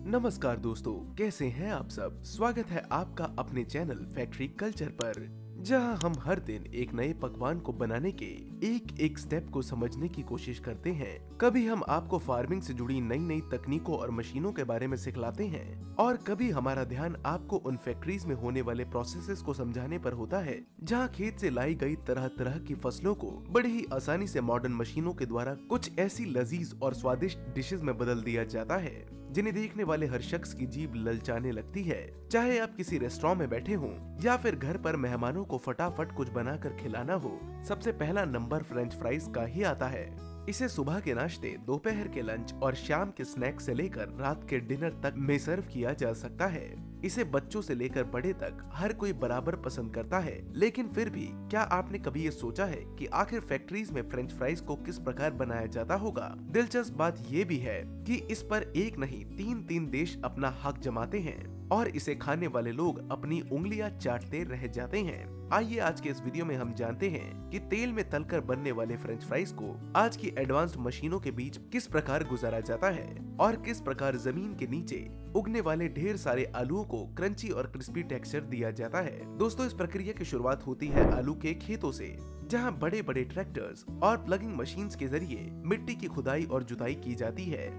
नमस्कार दोस्तों, कैसे हैं आप सब। स्वागत है आपका अपने चैनल फैक्ट्री कल्चर पर, जहां हम हर दिन एक नए पकवान को बनाने के एक एक स्टेप को समझने की कोशिश करते हैं। कभी हम आपको फार्मिंग से जुड़ी नई नई तकनीकों और मशीनों के बारे में सिखलाते हैं और कभी हमारा ध्यान आपको उन फैक्ट्रीज में होने वाले प्रोसेसेस को समझाने पर होता है जहां खेत से लाई गई तरह तरह की फसलों को बड़ी ही आसानी से मॉडर्न मशीनों के द्वारा कुछ ऐसी लजीज और स्वादिष्ट डिशेज में बदल दिया जाता है जिन्हें देखने वाले हर शख्स की जीभ ललचाने लगती है। चाहे आप किसी रेस्टोरेंट में बैठे हों या फिर घर पर मेहमानों को फटाफट कुछ बनाकर खिलाना हो, सबसे पहला नंबर फ्रेंच फ्राइज का ही आता है। इसे सुबह के नाश्ते, दोपहर के लंच और शाम के स्नैक्स से लेकर रात के डिनर तक में सर्व किया जा सकता है। इसे बच्चों से लेकर बड़े तक हर कोई बराबर पसंद करता है। लेकिन फिर भी क्या आपने कभी ये सोचा है कि आखिर फैक्ट्रीज में फ्रेंच फ्राइज को किस प्रकार बनाया जाता होगा। दिलचस्प बात ये भी है कि इस पर एक नहीं तीन देश अपना हक जमाते हैं और इसे खाने वाले लोग अपनी उंगलियां चाटते रह जाते हैं। आइए आज के इस वीडियो में हम जानते हैं कि तेल में तलकर बनने वाले फ्रेंच फ्राइज को आज की एडवांस्ड मशीनों के बीच किस प्रकार गुजारा जाता है और किस प्रकार जमीन के नीचे उगने वाले ढेर सारे आलूओं को क्रंची और क्रिस्पी टेक्सचर दिया जाता है। दोस्तों, इस प्रक्रिया की शुरुआत होती है आलू के खेतों से, जहां बड़े बड़े ट्रैक्टर्स और प्लगिंग मशीन्स के जरिए मिट्टी की खुदाई और जुताई की जाती है।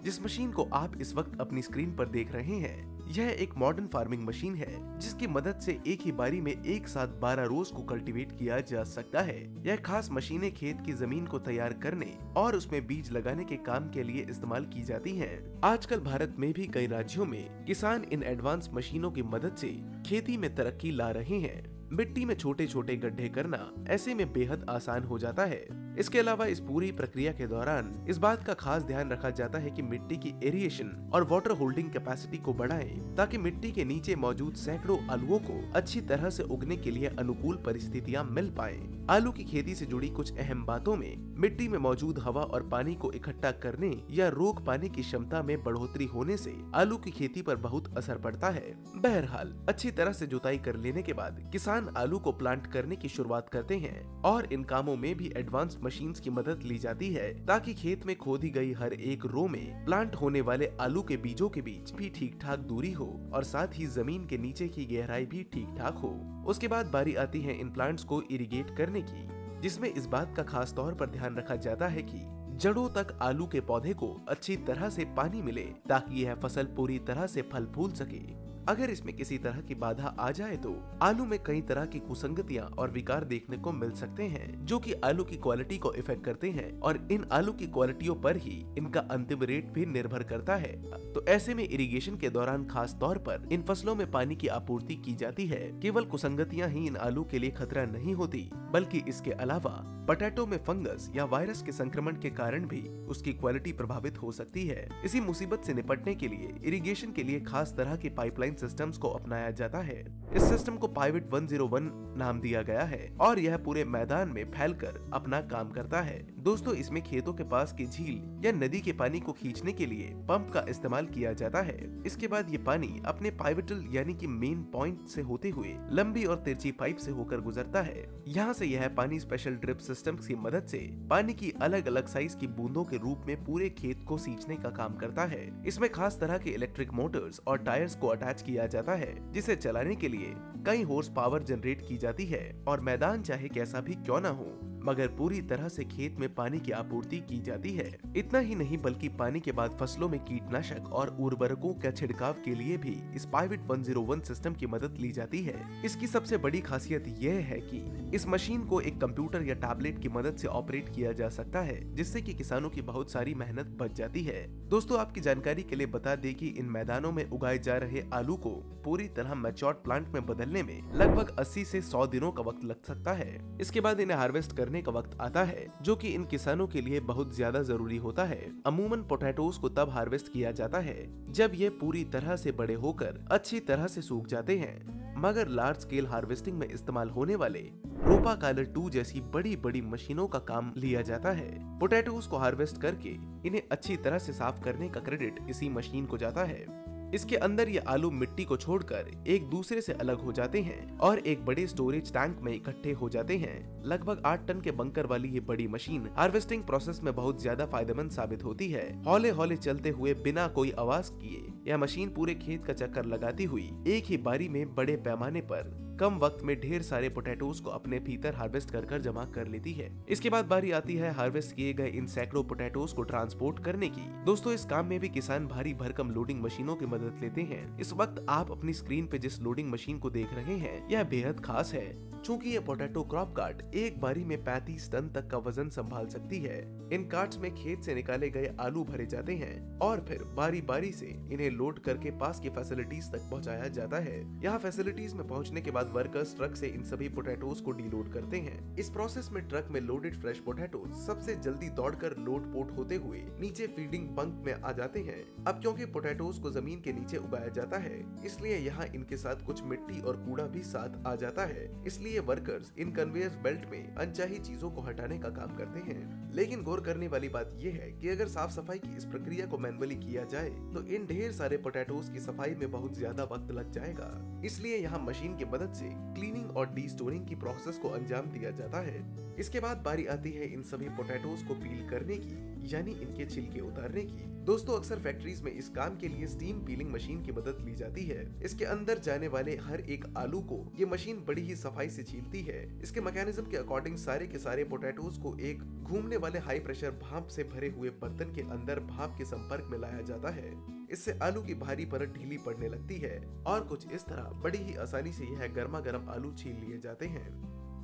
जिस मशीन को आप इस वक्त अपनी स्क्रीन पर देख रहे हैं, यह एक मॉडर्न फार्मिंग मशीन है जिसकी मदद से एक ही बारी में एक साथ 12 रोज को कल्टीवेट किया जा सकता है। यह खास मशीनें खेत की जमीन को तैयार करने और उसमें बीज लगाने के काम के लिए इस्तेमाल की जाती हैं। आजकल भारत में भी कई राज्यों में किसान इन एडवांस मशीनों की मदद से खेती में तरक्की ला रहे हैं। मिट्टी में छोटे छोटे गड्ढे करना ऐसे में बेहद आसान हो जाता है। इसके अलावा इस पूरी प्रक्रिया के दौरान इस बात का खास ध्यान रखा जाता है कि मिट्टी की एरिएशन और वाटर होल्डिंग कैपेसिटी को बढ़ाएं, ताकि मिट्टी के नीचे मौजूद सैकड़ों आलुओं को अच्छी तरह से उगने के लिए अनुकूल परिस्थितियां मिल पाएं। आलू की खेती से जुड़ी कुछ अहम बातों में मिट्टी में मौजूद हवा और पानी को इकट्ठा करने या रोक पाने की क्षमता में बढ़ोतरी होने से आलू की खेती पर बहुत असर पड़ता है। बहरहाल, अच्छी तरह से जुताई कर लेने के बाद किसान आलू को प्लांट करने की शुरुआत करते हैं और इन कामों में भी एडवांस मशीन्स की मदद ली जाती है, ताकि खेत में खोदी गई हर एक रो में प्लांट होने वाले आलू के बीजों के बीच भी ठीक ठाक दूरी हो और साथ ही जमीन के नीचे की गहराई भी ठीक ठाक हो। उसके बाद बारी आती है इन प्लांट्स को इरिगेट करने की, जिसमें इस बात का खास तौर पर ध्यान रखा जाता है कि जड़ों तक आलू के पौधे को अच्छी तरह से पानी मिले, ताकि यह फसल पूरी तरह से फल फूल सके। अगर इसमें किसी तरह की बाधा आ जाए तो आलू में कई तरह की कुसंगतियां और विकार देखने को मिल सकते हैं, जो कि आलू की क्वालिटी को इफेक्ट करते हैं और इन आलू की क्वालिटियों पर ही इनका अंतिम रेट भी निर्भर करता है। तो ऐसे में इरिगेशन के दौरान खास तौर पर इन फसलों में पानी की आपूर्ति की जाती है। केवल कुसंगतियां ही इन आलू के लिए खतरा नहीं होती, बल्कि इसके अलावा पोटैटो में फंगस या वायरस के संक्रमण के कारण भी उसकी क्वालिटी प्रभावित हो सकती है। इसी मुसीबत से निपटने के लिए इरिगेशन के लिए खास तरह के पाइपलाइन सिस्टम्स को अपनाया जाता है। इस सिस्टम को पाइवट 101 नाम दिया गया है और यह पूरे मैदान में फैलकर अपना काम करता है। दोस्तों, इसमें खेतों के पास की झील या नदी के पानी को खींचने के लिए पंप का इस्तेमाल किया जाता है। इसके बाद ये पानी अपने पाइवटल यानी कि मेन पॉइंट से होते हुए लंबी और तिरछी पाइप से होकर गुजरता है। यहाँ से यह पानी स्पेशल ड्रिप सिस्टम्स की मदद से पानी की अलग अलग साइज की बूंदों के रूप में पूरे खेत को सींचने का काम करता है। इसमें खास तरह के इलेक्ट्रिक मोटर्स और टायर्स को अटैच किया जाता है, जिसे चलाने के लिए कई हॉर्स पावर जनरेट की जाती है और मैदान चाहे कैसा भी क्यों ना हो, मगर पूरी तरह से खेत में पानी की आपूर्ति की जाती है। इतना ही नहीं, बल्कि पानी के बाद फसलों में कीटनाशक और उर्वरकों का छिड़काव के लिए भी इस पाइवट 101 सिस्टम की मदद ली जाती है। इसकी सबसे बड़ी खासियत यह है कि इस मशीन को एक कंप्यूटर या टैबलेट की मदद से ऑपरेट किया जा सकता है, जिससे कि किसानों की बहुत सारी मेहनत बच जाती है। दोस्तों, आपकी जानकारी के लिए बता दें कि इन मैदानों में उगाए जा रहे आलू को पूरी तरह मैच्योर्ड प्लांट में बदलने में लगभग 80 से 100 दिनों का वक्त लग सकता है। इसके बाद इन्हें हार्वेस्ट करने का वक्त आता है, जो कि इन किसानों के लिए बहुत ज्यादा जरूरी होता है। अमूमन पोटैटोज को तब हार्वेस्ट किया जाता है जब ये पूरी तरह से बड़े होकर अच्छी तरह से सूख जाते हैं, मगर लार्ज स्केल हार्वेस्टिंग में इस्तेमाल होने वाले रोपा कॉलर 2 जैसी बड़ी बड़ी मशीनों का काम लिया जाता है। पोटैटोज को हार्वेस्ट करके इन्हें अच्छी तरह से साफ करने का क्रेडिट इसी मशीन को जाता है। इसके अंदर ये आलू मिट्टी को छोड़कर एक दूसरे से अलग हो जाते हैं और एक बड़े स्टोरेज टैंक में इकट्ठे हो जाते हैं। लगभग 8 टन के बंकर वाली ये बड़ी मशीन हार्वेस्टिंग प्रोसेस में बहुत ज्यादा फायदेमंद साबित होती है। हौले हौले चलते हुए बिना कोई आवाज किए यह मशीन पूरे खेत का चक्कर लगाती हुई एक ही बारी में बड़े पैमाने पर कम वक्त में ढेर सारे पोटैटोज को अपने भीतर हार्वेस्ट कर जमा कर लेती है। इसके बाद बारी आती है हार्वेस्ट किए गए इन सैकड़ों पोटैटोज को ट्रांसपोर्ट करने की। दोस्तों, इस काम में भी किसान भारी भरकम लोडिंग मशीनों की मदद लेते हैं। इस वक्त आप अपनी स्क्रीन पे जिस लोडिंग मशीन को देख रहे हैं यह बेहद खास है, चूँकि ये पोटैटो क्रॉप कार्ट एक बारी में 35 टन तक का वजन संभाल सकती है। इन कार्ट्स में खेत से निकाले गए आलू भरे जाते हैं और फिर बारी बारी से इन्हें लोड करके पास की फैसिलिटीज तक पहुंचाया जाता है। यहाँ फैसिलिटीज में पहुंचने के बाद वर्कर्स ट्रक से इन सभी पोटैटोज को डीलोड करते हैं। इस प्रोसेस में ट्रक में लोडेड फ्रेश पोटैटोज सबसे जल्दी दौड़कर लोड पोर्ट होते हुए नीचे फीडिंग बंक में आ जाते हैं। अब क्योंकि पोटैटोज को जमीन के नीचे उगाया जाता है, इसलिए यहाँ इनके साथ कुछ मिट्टी और कूड़ा भी साथ आ जाता है। इसलिए वर्कर्स इन कन्वेयर बेल्ट में अनचाही चीजों को हटाने का काम करते हैं। लेकिन गौर करने वाली बात यह है कि अगर साफ सफाई की इस प्रक्रिया को मैनुअली किया जाए तो इन ढेर सारे पोटैटोज की सफाई में बहुत ज्यादा वक्त लग जाएगा। इसलिए यहाँ मशीन की मदद से क्लीनिंग और डी स्टोरिंग की प्रोसेस को अंजाम दिया जाता है। इसके बाद बारी आती है इन सभी पोटैटोज को पील करने की, यानी इनके छिलके उतारने की। दोस्तों, अक्सर फैक्ट्रीज में इस काम के लिए स्टीम पीलिंग मशीन की मदद ली जाती है। इसके अंदर जाने वाले हर एक आलू को ये मशीन बड़ी ही सफाई से छीलती है। इसके मैकेनिज्म के अकॉर्डिंग सारे के सारे पोटैटोज को एक घूमने वाले हाई प्रेशर भाप से भरे हुए बर्तन के अंदर भाप के संपर्क में लाया जाता है। इससे आलू की भारी परत ढीली पड़ने लगती है और कुछ इस तरह बड़ी ही आसानी से यह गर्मा गर्म आलू छील लिए जाते हैं।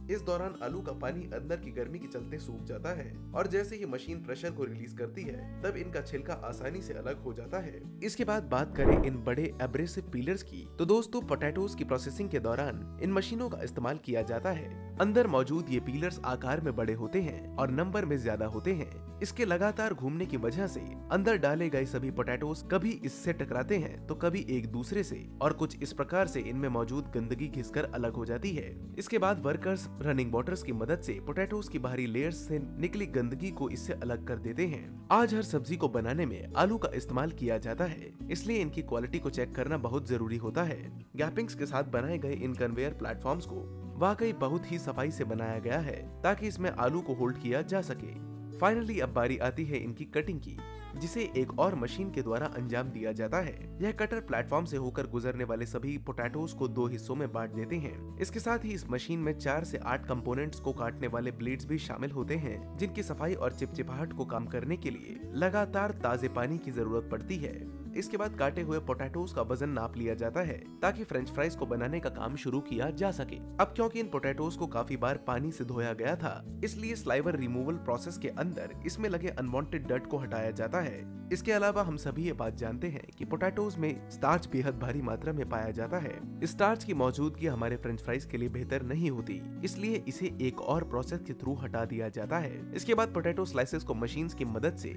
इस दौरान आलू का पानी अंदर की गर्मी के चलते सूख जाता है और जैसे ही मशीन प्रेशर को रिलीज करती है तब इनका छिलका आसानी से अलग हो जाता है। इसके बाद बात करें इन बड़े एब्रेसिव पीलर्स की, तो दोस्तों पोटैटोज की प्रोसेसिंग के दौरान इन मशीनों का इस्तेमाल किया जाता है। अंदर मौजूद ये पीलर्स आकार में बड़े होते हैं और नंबर में ज्यादा होते हैं। इसके लगातार घूमने की वजह से अंदर डाले गए सभी पोटैटोज कभी इससे टकराते हैं तो कभी एक दूसरे से, और कुछ इस प्रकार से इनमें मौजूद गंदगी घिसकर अलग हो जाती है। इसके बाद वर्कर्स रनिंग वाटर्स की मदद से पोटैटोज की बाहरी लेयर्स से निकली गंदगी को इससे अलग कर देते हैं। आज हर सब्जी को बनाने में आलू का इस्तेमाल किया जाता है, इसलिए इनकी क्वालिटी को चेक करना बहुत जरूरी होता है। गैपिंग्स के साथ बनाए गए इन कन्वेयर प्लेटफॉर्म्स को वाकई बहुत ही सफाई से बनाया गया है ताकि इसमें आलू को होल्ड किया जा सके। फाइनली अब बारी आती है इनकी कटिंग की, जिसे एक और मशीन के द्वारा अंजाम दिया जाता है। यह कटर प्लेटफॉर्म से होकर गुजरने वाले सभी पोटैटोज को 2 हिस्सों में बांट देते हैं। इसके साथ ही इस मशीन में 4 से 8 कंपोनेंट्स को काटने वाले ब्लेड्स भी शामिल होते हैं, जिनकी सफाई और चिपचिपाहट को कम करने के लिए लगातार ताजे पानी की जरूरत पड़ती है। इसके बाद काटे हुए पोटैटोज का वजन नाप लिया जाता है ताकि फ्रेंच फ्राइज को बनाने का काम शुरू किया जा सके। अब क्योंकि इन पोटैटोज को काफी बार पानी से धोया गया था, इसलिए स्लाइवर रिमूवल प्रोसेस के अंदर इसमें लगे अनवांटेड डर्ट को हटाया जाता है। इसके अलावा हम सभी ये बात जानते हैं कि पोटैटोज में स्टार्च बेहद भारी मात्रा में पाया जाता है। स्टार्च की मौजूदगी हमारे फ्रेंच फ्राइज के लिए बेहतर नहीं होती, इसलिए इसे एक और प्रोसेस के थ्रू हटा दिया जाता है। इसके बाद पोटैटो स्लाइसेस को मशीन्स की मदद से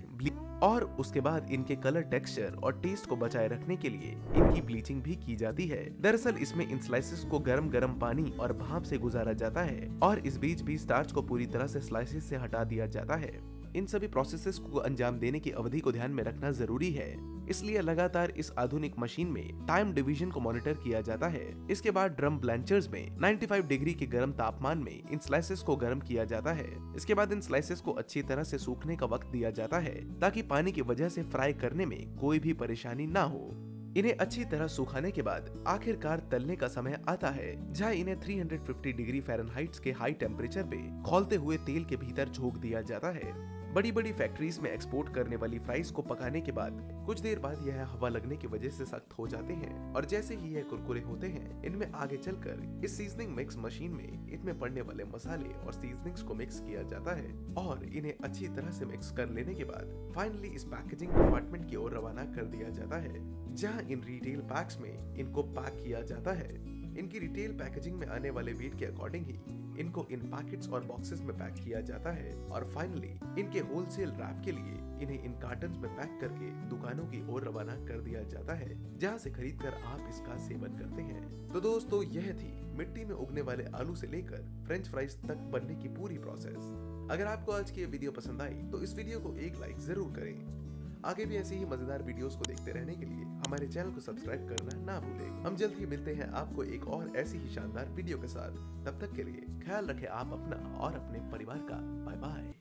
और उसके बाद इनके कलर, टेक्सचर और टेस्ट को बचाए रखने के लिए इनकी ब्लीचिंग भी की जाती है। दरअसल इसमें इन स्लाइसेस को गरम गरम पानी और भाप से गुजारा जाता है और इस बीच भी स्टार्च को पूरी तरह से स्लाइसेस से हटा दिया जाता है। इन सभी प्रोसेसेस को अंजाम देने की अवधि को ध्यान में रखना जरूरी है, इसलिए लगातार इस आधुनिक मशीन में टाइम डिवीजन को मॉनिटर किया जाता है। इसके बाद ड्रम ब्लेंचर्स में 95 डिग्री के गर्म तापमान में इन स्लाइसेस को गर्म किया जाता है। इसके बाद इन स्लाइसेस को अच्छी तरह से सूखने का वक्त दिया जाता है ताकि पानी की वजह से फ्राई करने में कोई भी परेशानी ना हो। इन्हें अच्छी तरह सुखाने के बाद आखिरकार तलने का समय आता है, जहाँ इन्हें 350 डिग्री फ़ारेनहाइट के हाई टेम्परेचर पे खौलते हुए तेल के भीतर झोंक दिया जाता है। बड़ी बड़ी फैक्ट्रीज में एक्सपोर्ट करने वाली फ्राइज को पकाने के बाद कुछ देर बाद यह हवा लगने की वजह से सख्त हो जाते हैं और जैसे ही यह कुरकुरे होते हैं, इनमें आगे चलकर इस सीजनिंग मिक्स मशीन में इनमें पड़ने वाले मसाले और सीजनिंग्स को मिक्स किया जाता है और इन्हें अच्छी तरह से मिक्स कर लेने के बाद फाइनली इस पैकेजिंग डिपार्टमेंट की ओर रवाना कर दिया जाता है, जहां इन रिटेल पैक्स में इनको पैक किया जाता है। इनकी रिटेल पैकेजिंग में आने वाले वेट के अकॉर्डिंग ही इनको इन पैकेट्स और बॉक्सेस में पैक किया जाता है और फाइनली इनके होलसेल रैप के लिए इन्हें इन कार्टन्स में पैक करके दुकानों की ओर रवाना कर दिया जाता है, जहां से खरीदकर आप इसका सेवन करते हैं। तो दोस्तों, यह थी मिट्टी में उगने वाले आलू से लेकर फ्रेंच फ्राइज तक बनने की पूरी प्रोसेस। अगर आपको आज की ये वीडियो पसंद आई तो इस वीडियो को एक लाइक जरूर करें आगे भी ऐसी ही मजेदार वीडियोस को देखते रहने के लिए हमारे चैनल को सब्सक्राइब करना ना भूलें। हम जल्द ही मिलते हैं आपको एक और ऐसी ही शानदार वीडियो के साथ। तब तक के लिए ख्याल रखें आप अपना और अपने परिवार का। Bye bye.